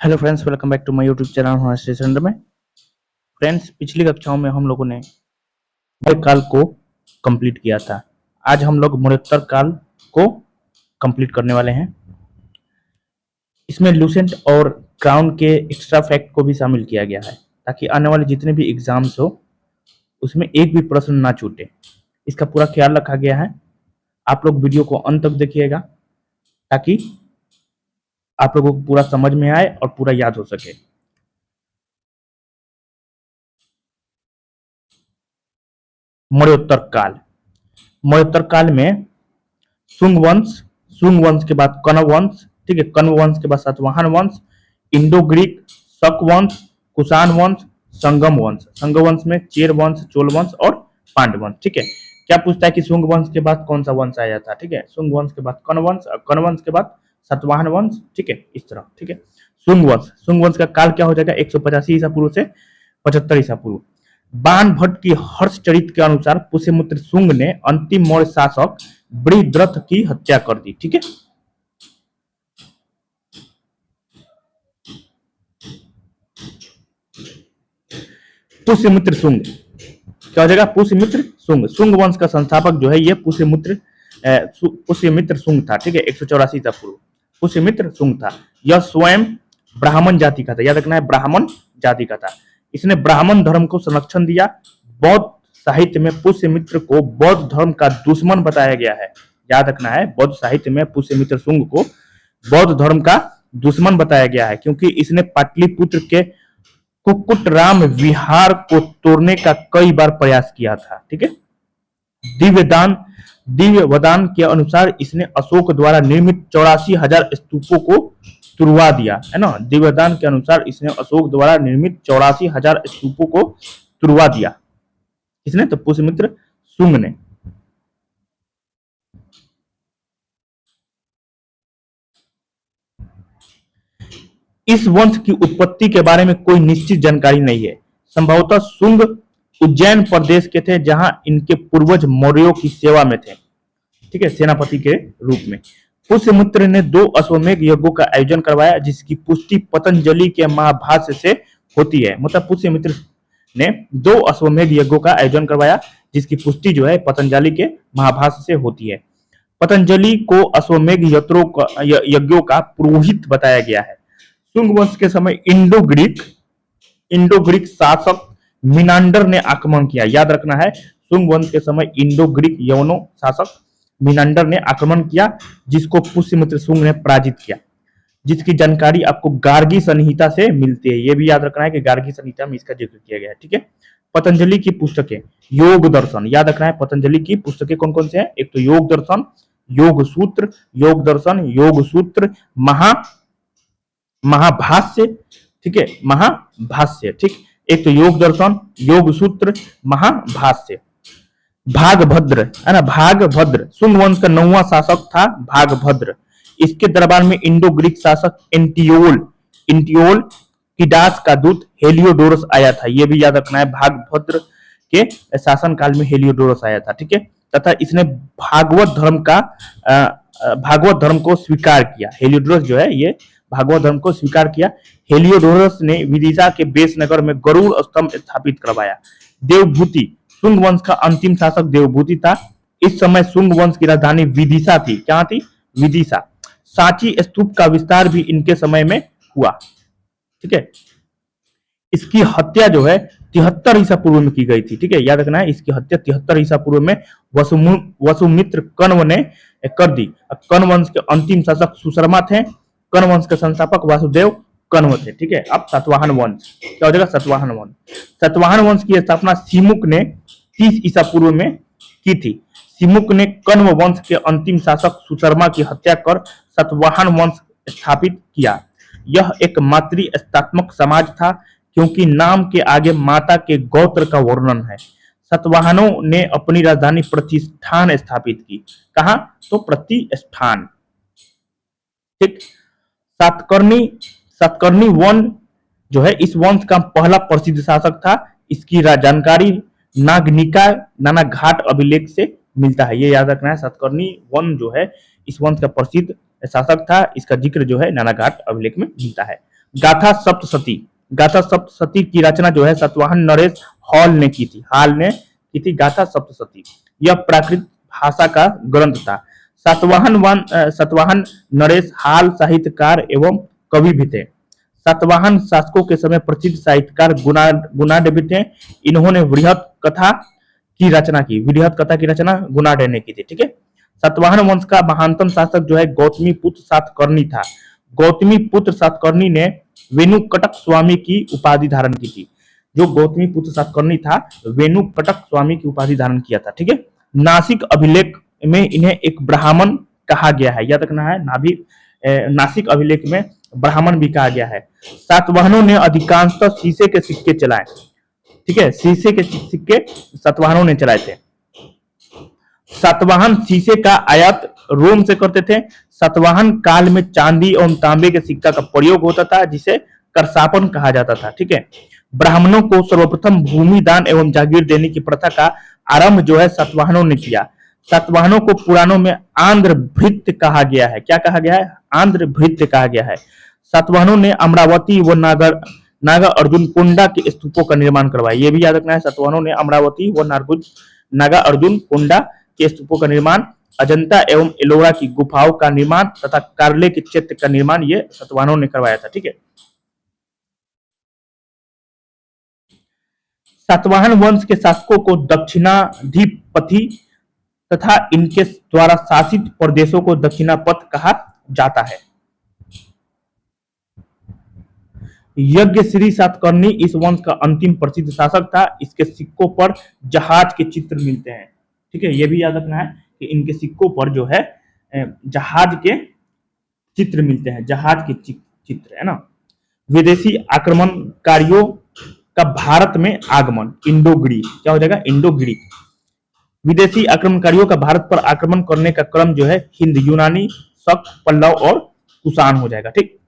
Hello friends, welcome back to my YouTube channel हमारे चंद्र में। फ्रेंड्स, पिछली कक्षाओं में हम लोगों ने मौर्य काल को कंप्लीट किया था। आज हम लोग मौर्योत्तर काल को कंप्लीट करने वाले हैं। इसमें लूसेंट और क्राउन के एक्स्ट्रा फैक्ट को भी शामिल किया गया है ताकि आने वाले जितने भी एग्जाम्स हो उसमें एक भी प्रश्न ना छूटे। इसका पूरा ख्याल रखा गया है। आप लोग वीडियो को अंत तक देखिएगा ताकि आप लोगों को पूरा समझ में आए और पूरा याद हो सके। मौर्योत्तर काल। मौर्योत्तर काल में सुंग वंश के बाद कण्व वंश, ठीक है, कण्व वंश के बाद सातवाहन वंश, इंडो ग्रीक, शक वंश, कुषाण वंश, संगम वंश में चेर वंश, चोल वंश और पांड्य वंश। ठीक है, क्या पूछता है कि सुंग वंश के बाद कौन सा वंश आया था? ठीक है, सुंग वंश के बाद कण्व वंश, कण्व वंश के बाद सातवाहन वंश। ठीक है, इस तरह। ठीक है, सुंग वंश का काल क्या हो जाएगा? 185 ईसा पूर्व से 75 ईसा पूर्व। बाण भट्ट की हर्षचरित के अनुसार पुष्यमित्र शुंग ने अंतिम मौर्य शासक बृहद्रथ की हत्या कर दी। ठीक है, पुष्यमित्र शुंग क्या हो जाएगा? पुष्यमित्र शुंग। शुंग वंश का संस्थापक जो है ये पुष्यमित्र शुंग था। ठीक है, 184 ईसा पूर्व पुष्यमित्र शुंग था। यह स्वयं ब्राह्मण जाति का था। याद रखना है, ब्राह्मण जाति का था। इसने ब्राह्मण धर्म को संरक्षण दिया। बौद्ध साहित्य में पुष्यमित्र को बौद्ध धर्म का दुश्मन बताया गया है। याद रखना है, बौद्ध साहित्य में पुष्यमित्र शुंग को बौद्ध धर्म का दुश्मन बताया गया है क्योंकि इसने पाटलिपुत्र के कुक्कुटराम विहार को तोड़ने का कई बार प्रयास किया था। ठीक है, दिव्य वदान के अनुसार इसने अशोक द्वारा निर्मित 84,000 स्तूपों को तुड़वा दिया है ना। दिव्यदान के अनुसार इसने अशोक द्वारा निर्मित 84,000 स्तूपों को तुड़वा दिया। किसने? तो पुष्यमित्र शुंग ने। इस वंश की उत्पत्ति के बारे में कोई निश्चित जानकारी नहीं है। संभवतः शुंग उज्जैन प्रदेश के थे जहां इनके पूर्वज मौर्यों की सेवा में थे। ठीक है, सेनापति के रूप में। पुष्यमित्र ने 2 अश्वमेध यज्ञों का आयोजन करवाया जिसकी पुष्टि पतंजलि के महाभाष्य से होती है। मतलब पुष्यमित्र ने 2 अश्वमेध यज्ञों का आयोजन करवाया जिसकी पुष्टि जो है पतंजलि के महाभाष्य से होती है। पतंजलि को अश्वमेध यज्ञों का पुरोहित बताया गया है। शुंग वंश के समय इंडो ग्रीक शासक मिनांडर ने आक्रमण किया। याद रखना है, शुंग वंश के समय इंडो ग्रीक यवनो शासक मिनांडर ने आक्रमण किया जिसको पुष्यमित्र शुंग ने पराजित किया, जिसकी जानकारी आपको गार्गी संहिता से मिलती है। यह भी याद रखना है कि गार्गी संहिता में इसका जिक्र किया गया है। ठीक है, पतंजलि की पुस्तकें। योग दर्शन। याद रखना है, पतंजलि की पुस्तकें कौन कौन से हैं? एक तो योग दर्शन, योग दर्शन, योग सूत्र, महाभाष्य। ठीक है, महाभाष्य। ठीक, एक तो योग दर्शन, योग सूत्र, महाभाष्य। भागभद्र है ना, भागभद्र शुंग वंश का 9वां शासक था भागभद्र। इसके दरबार में इंडो ग्रीक शासक इंटियोल किडास का दूत हेलियोडोरस आया था। यह भी याद रखना है, भागभद्र के शासन काल में हेलियोडोरस आया था। ठीक है, तथा इसने भागवत धर्म को स्वीकार किया। हेलियोडोरस जो है ये भागवत धर्म को स्वीकार किया। हेलियोडोरस ने विदिशा के बेसनगर में गरुड़ स्तंभ स्थापित करवाया। देवभूति शुंग वंश का अंतिम शासक देवभूति था। इस समय शुंग वंश की राजधानी विदिशा थी। क्या थी? विदिशा। सांची स्तूप का विस्तार भी इनके समय में हुआ। ठीक है, इसकी हत्या जो है 73 ईसा पूर्व में की गई थी। ठीक है, याद रखना है, इसकी हत्या 73 ईसा पूर्व में वसुमित्र कण्व ने कर दी। कण्व वंश के अंतिम शासक सुशर्मा थे। कण्व वंश के संस्थापक वासुदेव कण्व थे। ठीक है, अब सातवाहन वंश क्या हो जाएगा? सातवाहन वंश। सातवाहन वंश की स्थापना सिमुक ने 30 ईसा पूर्व में की थी। सिमुक ने कण्व वंश के अंतिम शासक सुशर्मा की हत्या कर सातवाहन वंश स्थापित किया। यह एक मातृस्तात्मक समाज था क्योंकि नाम के आगे माता के गोत्र का वर्णन है। सातवाहनों ने अपनी राजधानी प्रतिष्ठान स्थापित की। कहा? तो प्रतिष्ठान। ठीक, सातकर्णी वन जो है इस वंश का पहला प्रसिद्ध शासक था। इसकी जानकारी नागनिका नाना घाट अभिलेख से मिलता है। ये याद रखना है, सातकर्णी वन जो है इस वंश का प्रसिद्ध शासक था। इसका जिक्र जो है नाना घाट अभिलेख में मिलता है। गाथा सप्तशती, गाथा सप्तशती की रचना जो है सतवाहन नरेश हॉल ने की थी गाथा सप्तशती। यह प्राकृत भाषा का ग्रंथ था। सतवाहन नरेश हाल साहित्यकार एवं कवि भी थे। सातवाहन शासकों के समय प्रसिद्ध साहित्यकार गुणाढ्य भी थे। इन्होंने वृहत कथा की रचना गुणाढ्य ने की थी। ठीक है। सातवाहन वंश का महानतम शासक जो है गौतमी पुत्र सातकर्णी था। गौतमी पुत्र सातकर्णी ने वेणुकटक स्वामी की उपाधि धारण की थी। जो गौतमी पुत्र सातकर्णी था वेणुकटक स्वामी की उपाधि धारण किया था। ठीक है। नासिक अभिलेख में इन्हें एक ब्राह्मण कहा गया है, याद रखना है। नासिक अभिलेख में ब्राह्मण भी कहा गया है। सातवाहनों ने अधिकांशतः शीशे के सिक्के चलाए। ठीक है, शीशे के सिक्के सातवाहनों ने चलाए थे। सातवाहन शीशे का आयात रोम से करते थे। सातवाहन काल में चांदी एवं तांबे के सिक्का का प्रयोग होता था जिसे करसापन कहा जाता था। ठीक है। ब्राह्मणों को सर्वप्रथम भूमि दान एवं जागीर देने की प्रथा का आरंभ जो है सातवाहनों ने किया। सातवाहनों को पुराणों में आंध्र भृत्य कहा गया है। क्या कहा गया है? आंध्र भृत्य कहा गया है। सातवाहनों ने अमरावती व नागा अर्जुन कोंडा के स्तूपों का निर्माण करवाया। यह भी याद रखना है। सातवाहनों ने अमरावती व नागा अर्जुन कोंडा के स्तूपों का निर्माण, अजंता एवं एलोरा की गुफाओं का निर्माण तथा कार्ले के चैत्य का निर्माण ये सातवाहनों ने करवाया था। ठीक है। सातवाहन वंश के शासकों को दक्षिणाधिपति तथा इनके द्वारा शासित प्रदेशों को दक्षिणापथ कहा जाता है। यज्ञ श्री सातकर्णी इस वंश का अंतिम प्रसिद्ध शासक था। इसके सिक्कों पर जहाज के चित्र मिलते हैं। ठीक है, यह भी याद रखना है कि इनके सिक्कों पर जो है जहाज के चित्र मिलते हैं। जहाज के चित्र है ना। विदेशी आक्रमणकारियों का भारत में आगमन, इंडोग्रीक, क्या हो जाएगा? इंडोग्रीक। विदेशी आक्रमणकारियों का भारत पर आक्रमण करने का क्रम जो है हिंद, यूनानी, शक, पल्लव और कुषाण हो जाएगा। ठीक।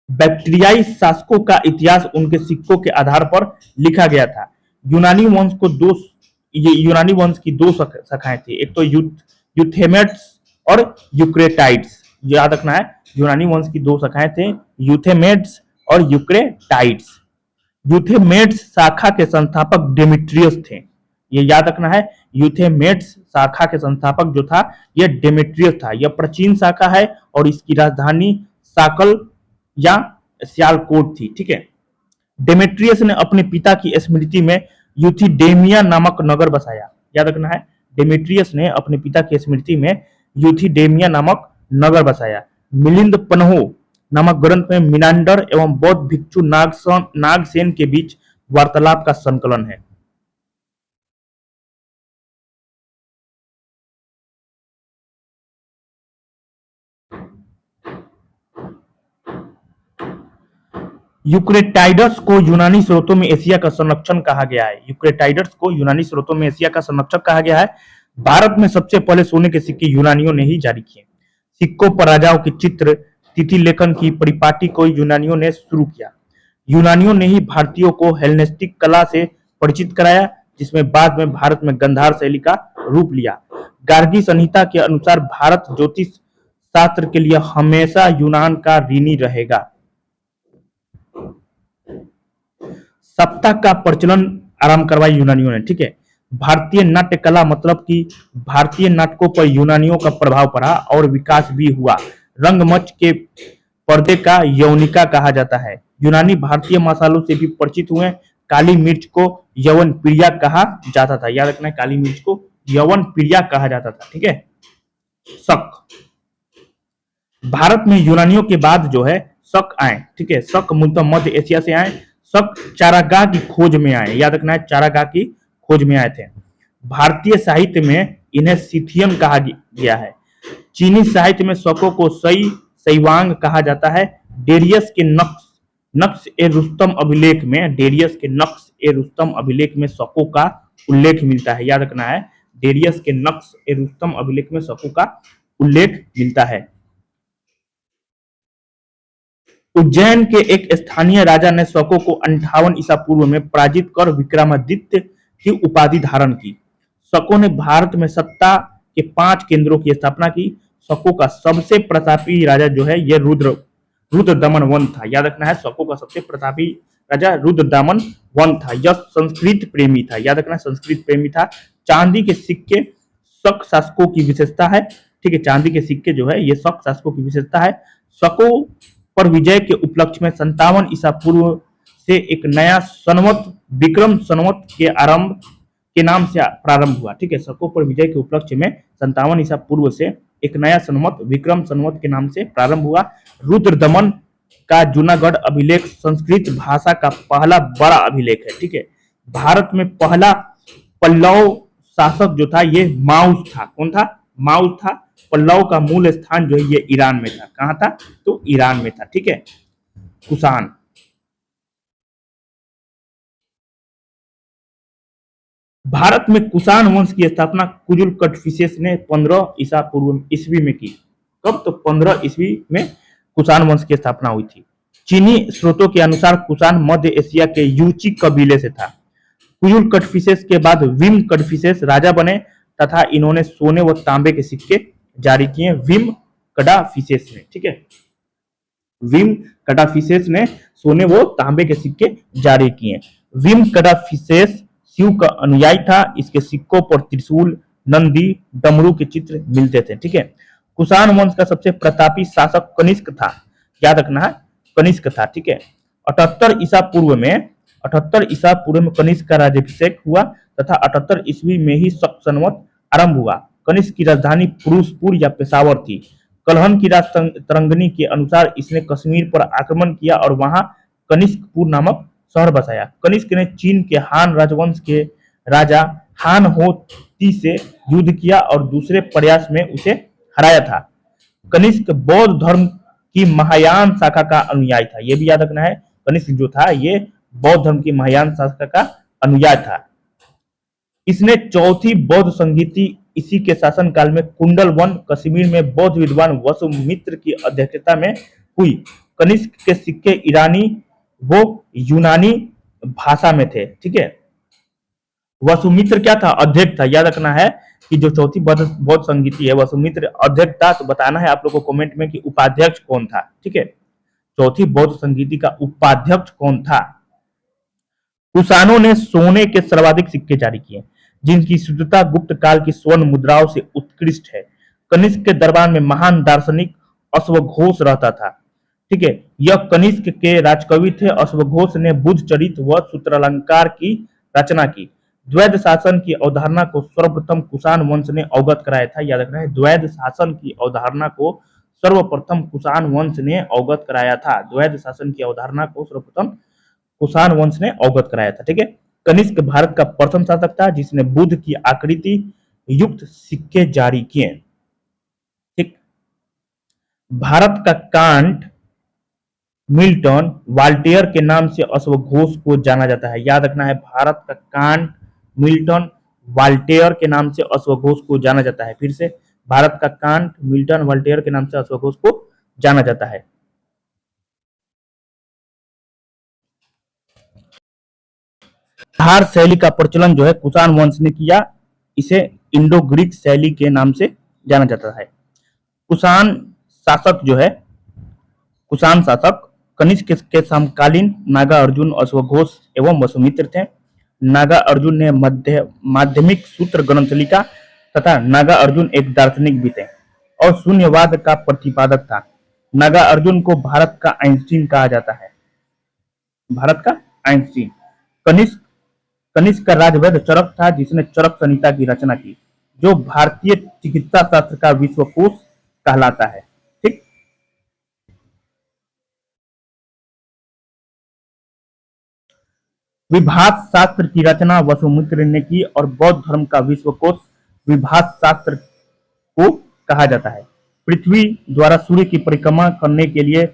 बैक्टीरियाई शासकों का इतिहास उनके सिक्कों के आधार पर लिखा गया था। यूनानी वंश की दो शाखाएं थी। एक तो यूथेमेट्स और यूक्रेटाइड्स। याद रखना है, यूनानी वंश की दो शाखाएं थे, यूथेमेट्स और यूक्रेटाइड्स। यूथेमेट्स शाखा के संस्थापक डेमेट्रियस थे। ये याद रखना है। यूथेमेट्स शाखा के संस्थापक जो था यह डेमेट्रियस था। यह प्राचीन शाखा है और इसकी राजधानी साकल या सियालकोट थी। ठीक है। डेमेट्रियस ने अपने पिता की स्मृति में यूथिडेमिया नामक नगर बसाया। याद रखना है, डेमेट्रियस ने अपने पिता की स्मृति में यूथिडेमिया नामक नगर बसाया। मिलिंद पन्हो नामक ग्रंथ में मिनांडर एवं बौद्ध भिक्षु नागसेन के बीच वार्तालाप का संकलन है। यूक्रेटाइडस को यूनानी स्रोतों में एशिया का संरक्षण कहा गया है। यूक्रेटाइडस को यूनानी स्रोतों में एशिया का संरक्षक कहा गया है। भारत में सबसे पहले सोने के सिक्के यूनानियों ने ही जारी किए। सिक्कों पर राजाओं के चित्र, तिथि लेखन की परिपाटी को यूनानियों ने शुरू किया। यूनानियों ने ही भारतीयों को हेलेनिस्टिक कला से परिचित कराया, जिसमें बाद में भारत में गंधार शैली का रूप लिया। गार्गी संहिता के अनुसार भारत ज्योतिष शास्त्र के लिए हमेशा यूनान का ऋणी रहेगा। सप्ताह का प्रचलन आरंभ करवाया यूनानियों ने। ठीक है। भारतीय नाट्य कला मतलब कि भारतीय नाटकों पर यूनानियों का प्रभाव पड़ा और विकास भी हुआ। रंगमंच के पर्दे का यवनिका कहा जाता है। यूनानी भारतीय मसालों से भी परिचित हुए। काली मिर्च को यवन प्रिया कहा जाता था। याद रखना है, काली मिर्च को यवन प्रिया कहा जाता था। ठीक है। शक, भारत में यूनानियों के बाद जो है शक आए। ठीक है। शक मूलतः मध्य एशिया से आए। शक चारागाह की खोज में आए। याद रखना है, चारागाह की खोज में आए थे। भारतीय साहित्य में इन्हें सिथियन कहा गया है। चीनी साहित्य में शकों को शैवांग कहा जाता है। डेरियस के नक्श ए रुस्तम अभिलेख में शकों का उल्लेख मिलता है। याद रखना है, डेरियस के नक्श ए रुस्तम अभिलेख में शकों का उल्लेख मिलता है। उज्जैन के एक स्थानीय राजा ने शकों को 58 ईसा पूर्व में पराजित कर विक्रमादित्य की उपाधि धारण की। शकों ने भारत में सत्ता के 5 केंद्रों की स्थापना की। शकों का सबसे प्रतापी राजा जो है ये रुद्रदमन वन था। याद रखना है, शकों का सबसे प्रतापी राजा रुद्रदमन वन था। यह संस्कृत प्रेमी था। याद रखना, संस्कृत प्रेमी था। चांदी के सिक्के शक शासकों की विशेषता है। ठीक है, चांदी के सिक्के जो है ये शक शासकों की विशेषता है। शकों पर विजय के उपलक्ष्य में 57 ईसा पूर्व से एक नया संवत विक्रम संवत के आरंभ के नाम से प्रारंभ हुआ। ठीक है, शकों पर विजय के उपलक्ष्य में 57 ईसा पूर्व से एक नया संवत विक्रम संवत के नाम से प्रारंभ हुआ। रुद्रदमन का जूनागढ़ अभिलेख संस्कृत भाषा का पहला बड़ा अभिलेख है। ठीक है, भारत में पहला पल्लव शासक जो था ये माउस था। कौन था? माउस था। पल्लव का मूल स्थान जो है ये ईरान में था। कहां था? तो ईरान में था। ठीक है, कुषाण। भारत में कुषाण वंश की स्थापना कुजुल कटफिसेस ने 15 ईसा पूर्व ईस्वी में की। कब? तो 15 ईस्वी में कुषाण वंश की स्थापना हुई थी। चीनी स्रोतों के अनुसार कुषाण मध्य एशिया के यूची कबीले से था। कुजुल कटफिसेस के बाद विम कटफिसेस राजा बने तथा इन्होंने सोने व तांबे के सिक्के जारी किए विम कडाफिसेस ने। ठीक है, विम कडाफिसेस ने सोने व तांबे के सिक्के जारी किए। विम कडाफिसेस शिव का अनुयायी था। इसके सिक्कों पर त्रिशूल, नंदी, डमरू के चित्र मिलते थे। ठीक है, कुषाण वंश का सबसे प्रतापी शासक कनिष्क था। याद रखना है, कनिष्क था। ठीक है, 78 ईसा पूर्व में कनिष्क का राज्याभिषेक हुआ तथा 78 ईस्वी में ही शक संवत आरंभ हुआ। कनिष्क की राजधानी फिरोजपुर या पेशावर थी। कलहन की तरंगनी के अनुसार इसने कश्मीर पर आक्रमण किया और वहां कनिष्कपुर नामक शहर बसाया। कनिष्क ने चीन के हान राजवंश के राजा हान हो ती से युद्ध किया और दूसरे प्रयास में उसे हराया था। कनिष्क बौद्ध धर्म की महायान शाखा का अनुयायी था। यह भी याद रखना है, कनिष्क जो था ये बौद्ध धर्म की महायान शाखा का अनुयायी था। इसने चौथी बौद्ध संगीति इसी के शासन काल में कुंडल वन कश्मीर में बौद्ध विद्वान वसुमित्र की अध्यक्षता में हुई। कनिष्क के सिक्के ईरानी वो यूनानी भाषा में थे। ठीक है, वसुमित्र क्या था? अध्यक्ष था। याद रखना है कि जो चौथी बौद्ध संगीति है वसुमित्र अध्यक्ष था। तो बताना है आप लोगों को कमेंट में कि उपाध्यक्ष कौन था। ठीक है, चौथी बौद्ध संगीति का उपाध्यक्ष कौन था? कुषाणों ने सोने के सर्वाधिक सिक्के जारी किए जिनकी शुद्धता गुप्त काल की स्वर्ण मुद्राओं से उत्कृष्ट है। कनिष्क के दरबार में महान दार्शनिक अश्वघोष रहता था। ठीक है, यह कनिष्क के राजकवि थे। अश्वघोष ने बुद्ध चरित व सूत्रालंकार की रचना की। द्वैध शासन की अवधारणा को सर्वप्रथम कुषाण वंश ने अवगत कराया था। याद रखना है, द्वैध शासन की अवधारणा को सर्वप्रथम कुषाण वंश ने अवगत कराया था। द्वैध शासन की अवधारणा को सर्वप्रथम कुषाण वंश ने अवगत कराया था। ठीक है, कनिष्क भारत का प्रथम शासक था जिसने बुद्ध की आकृति युक्त सिक्के जारी किए। ठीक, भारत का कांट मिल्टन वाल्टेयर के नाम से अश्वघोष को जाना जाता है। याद रखना है, भारत का कांट मिल्टन वाल्टेयर के नाम से अश्वघोष को जाना जाता है। फिर से, भारत का कांट मिल्टन वाल्टेयर के नाम से अश्वघोष को जाना जाता है। हार शैली का प्रचलन जो है कुषाण वंश ने किया। इसे इंडो ग्रीक शैली के नाम से जाना जाता है। कुषाण शासक जो है, कुषाण शासक कनिष्क के समकालीन नागा अर्जुन, अश्वघोष एवं वसुमित्र थे। नागा अर्जुन ने माध्यमिक सूत्र ग्रंथ लिखा तथा नागा अर्जुन एक दार्शनिक भी थे और शून्यवाद का प्रतिपादक था। नागा अर्जुन को भारत का आइंस्टीन कहा जाता है। भारत का आइंस्टीन। कनिष्क कनिष्क का राजवैद्य चरक था जिसने चरक संहिता की रचना की जो भारतीय चिकित्सा शास्त्र का विश्वकोश कहलाता है। ठीक, विभाष शास्त्र की रचना वसुमित्र ने की और बौद्ध धर्म का विश्वकोश विभाष शास्त्र को कहा जाता है। पृथ्वी द्वारा सूर्य की परिक्रमा करने के लिए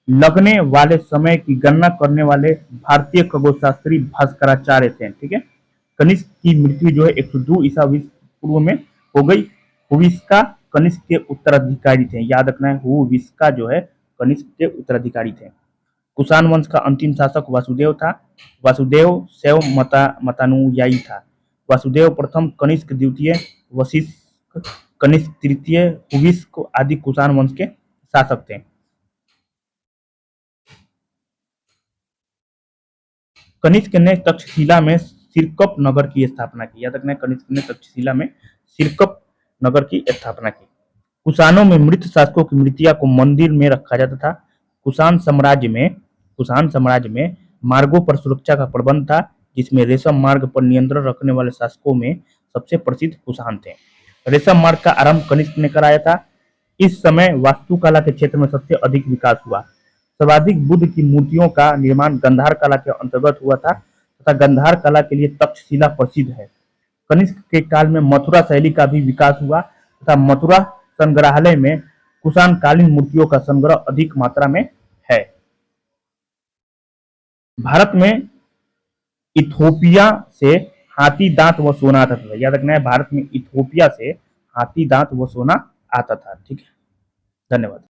लगने वाले समय की गणना करने वाले भारतीय खगोलशास्त्री भास्कराचार्य थे। ठीक है, कनिष्क की मृत्यु जो है 102 ईसा पूर्व में हो गई। हुविस्का कनिष्क के उत्तराधिकारी थे। याद रखना है, हुविस्का जो है कनिष्क के उत्तराधिकारी थे। कुषाण वंश का अंतिम शासक वासुदेव था। वासुदेव शैव मतानुयायी था। वासुदेव प्रथम, कनिष्क द्वितीय, वशिष्ठ कनिष्क तृतीय, हुविस्क आदि कुषाण वंश के शासक थे। कनिष्क ने तक्षशिला में सिरकप नगर की स्थापना की। याद रखना है, कनिष्क ने तक्षशिला में सिरकप नगर की स्थापना की। कुषाणों में मृत शासकों की मृतिका को मंदिर में रखा जाता था। कुषाण साम्राज्य में मार्गों पर सुरक्षा का प्रबंध था, जिसमें रेशम मार्ग पर नियंत्रण रखने वाले शासकों में सबसे प्रसिद्ध कुषाण थे। रेशम मार्ग का आरंभ कनिष्क ने कराया था। इस समय वास्तुकला के क्षेत्र में सबसे अधिक विकास हुआ। सर्वाधिक बुद्ध की मूर्तियों का निर्माण गंधार कला के अंतर्गत हुआ था तथा गंधार कला के लिए तक्षशिला प्रसिद्ध है। कनिष्क के काल में मथुरा शैली का भी विकास हुआ तथा मथुरा संग्रहालय में कुषाण कालीन मूर्तियों का संग्रह अधिक मात्रा में है। भारत में इथोपिया से हाथी दांत व सोना आता था। याद रखना है, भारत में इथोपिया से हाथी दांत व सोना आता था। ठीक है, धन्यवाद।